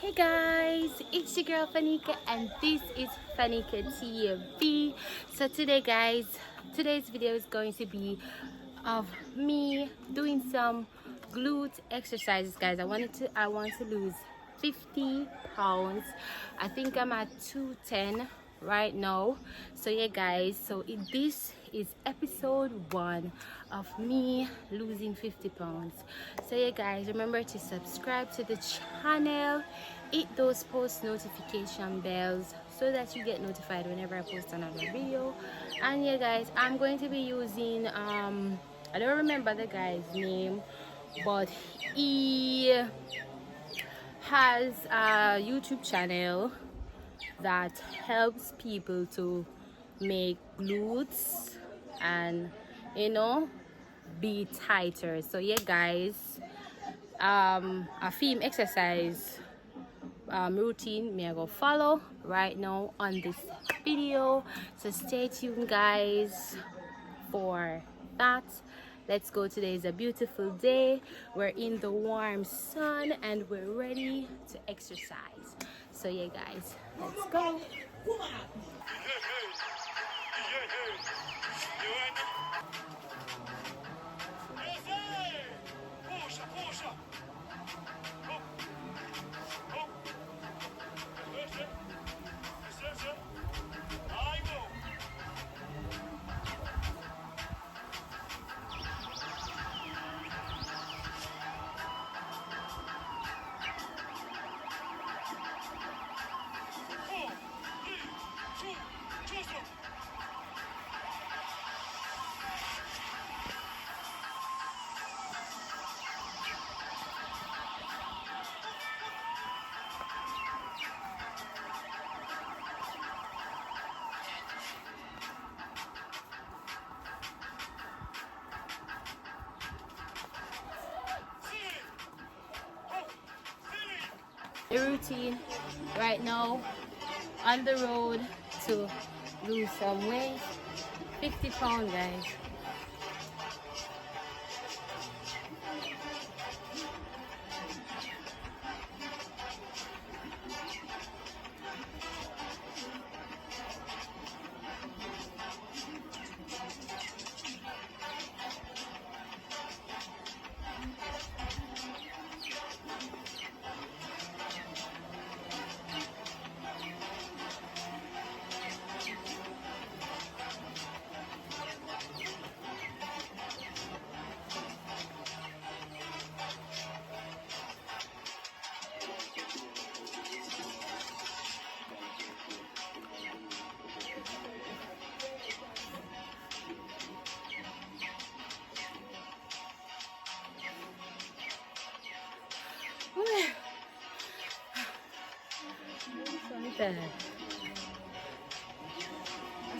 Hey guys, it's your girl Fanika and this is Fanika TV. So today guys, today's video is going to be of me doing some glute exercises guys. I want to lose 50 pounds. I think I'm at 210 right now. So yeah guys, this is episode 1 of me losing 50 pounds. So yeah guys, remember to subscribe to the channel, hit those post notification bells so that you get notified whenever I post another video. And yeah guys, I'm going to be using I don't remember the guy's name, but he has a YouTube channel that helps people to make glutes and be tighter. So yeah guys, a theme exercise routine me I go follow right now on this video, so stay tuned guys for that. Let's go. Today is a beautiful day. We're in the warm sun and we're ready to exercise. So yeah guys, let's go. The routine right now on the road to lose some weight. 50 pounds guys.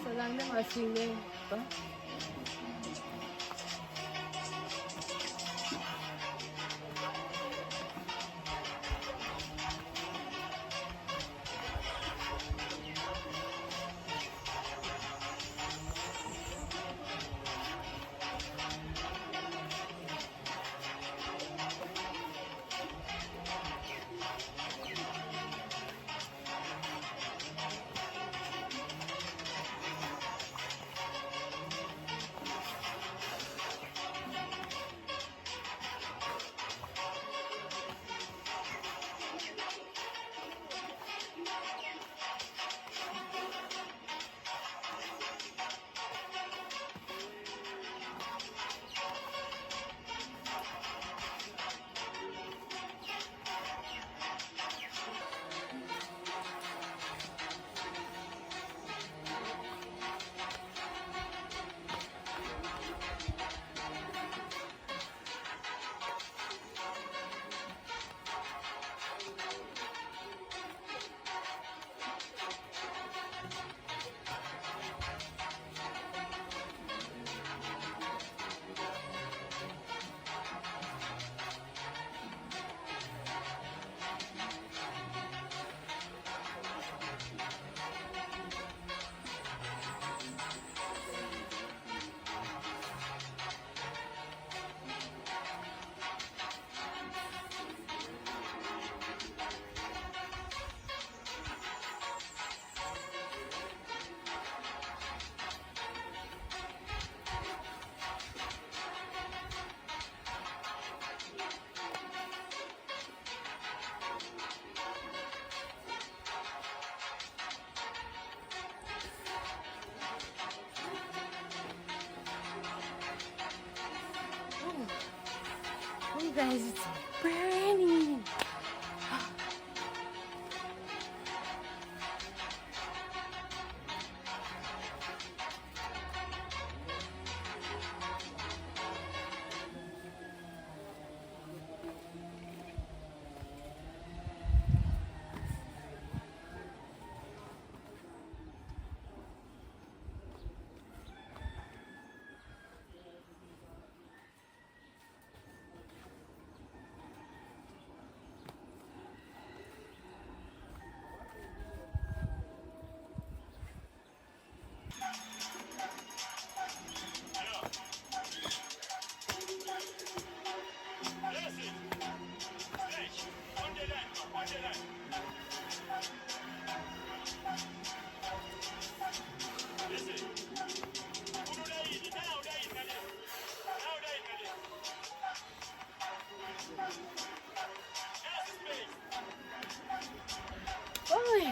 So lang na masingin. guys, it's burning. Oi!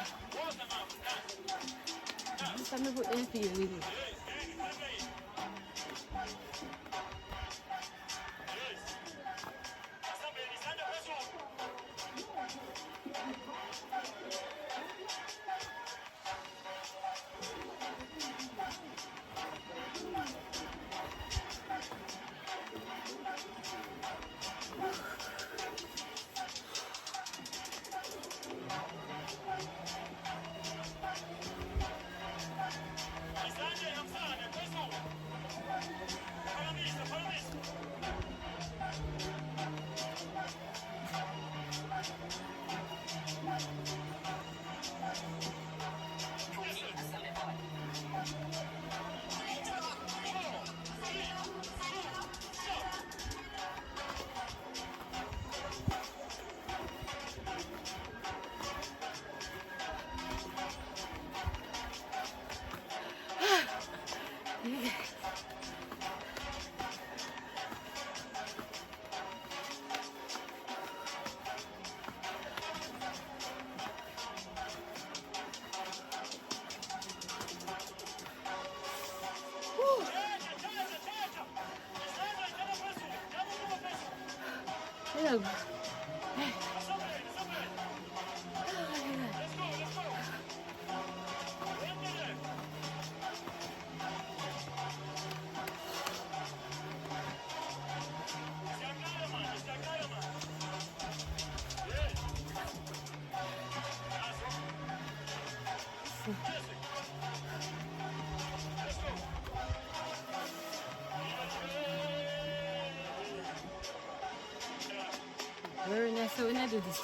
Sampai buat LP ni. Hello. Very nice. So when I do this.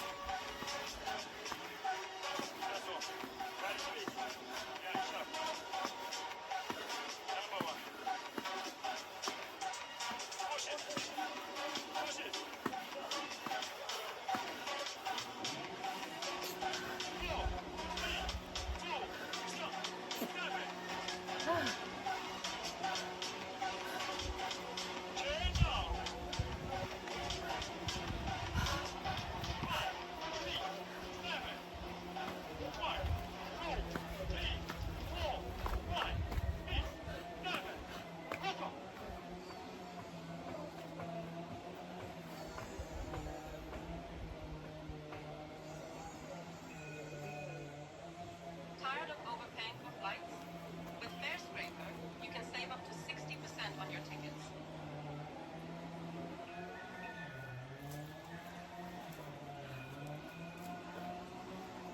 Tired of overpaying for flights? With FareScraper, you can save up to 60% on your tickets.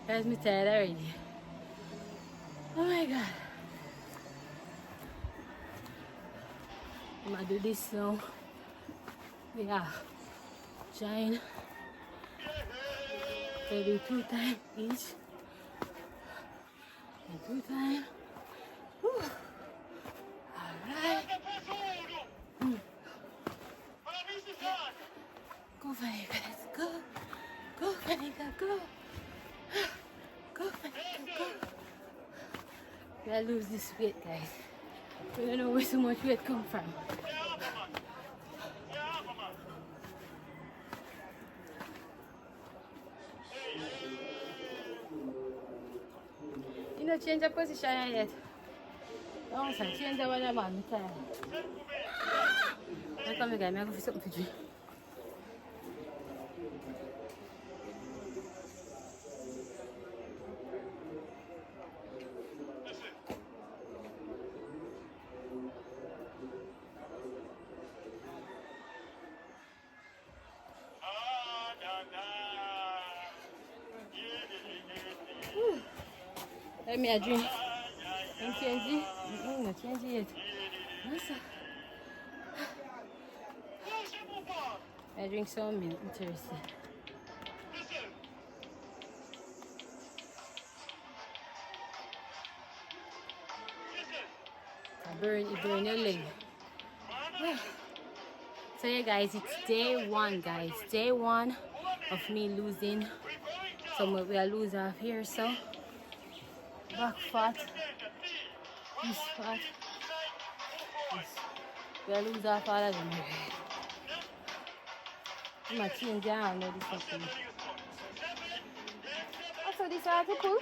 Guys, me tired already. Oh my god. I'm gonna do this now. Yeah. Join. They do 2 times each. And 2 times. Alright. Go Fanika, let's go. Go Fanika, go. Go Fanika, go. We gotta lose this weight, guys. We don't know where so much weight come from. You know, change the position yet. No, sir, change the one I'm on. I come again, I go for something to drink. Let me a drink. And change it. Not change it. What's that? I drink some milk. Interesting. You burn your leg. So yeah guys, it's day one guys. Day one of me losing. So we are lose off here, so back fat. This fat. This. We are lose off all of them. I'm gonna change down this something. Also this article.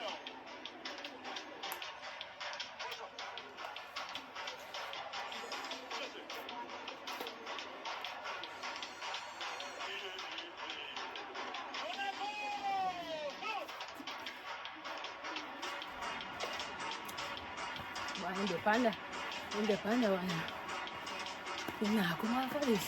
Independent one. Nah, come on for this.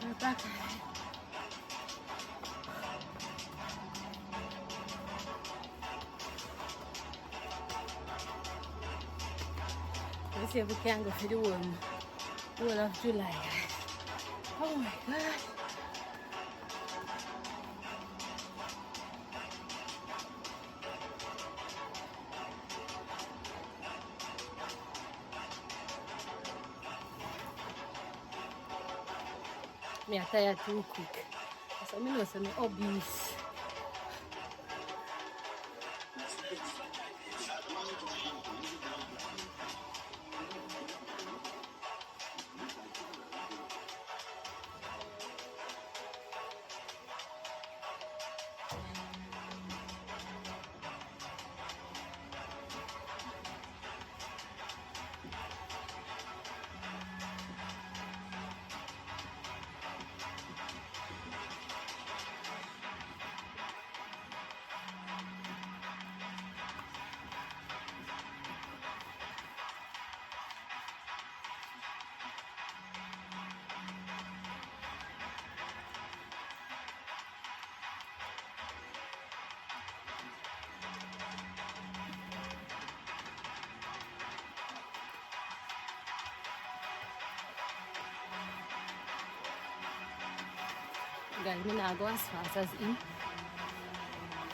We're back. Let's see if we can go for the whole of July. Oh my god. Me are tired too quick. So I know some obese. Guys, I'm not go as fast as him.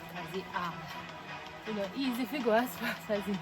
Because it's hard. You know, easy if you go as fast as him.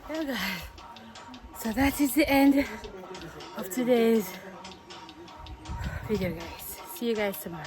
Yeah, guys. So that is the end of today's video, guys. See you guys tomorrow.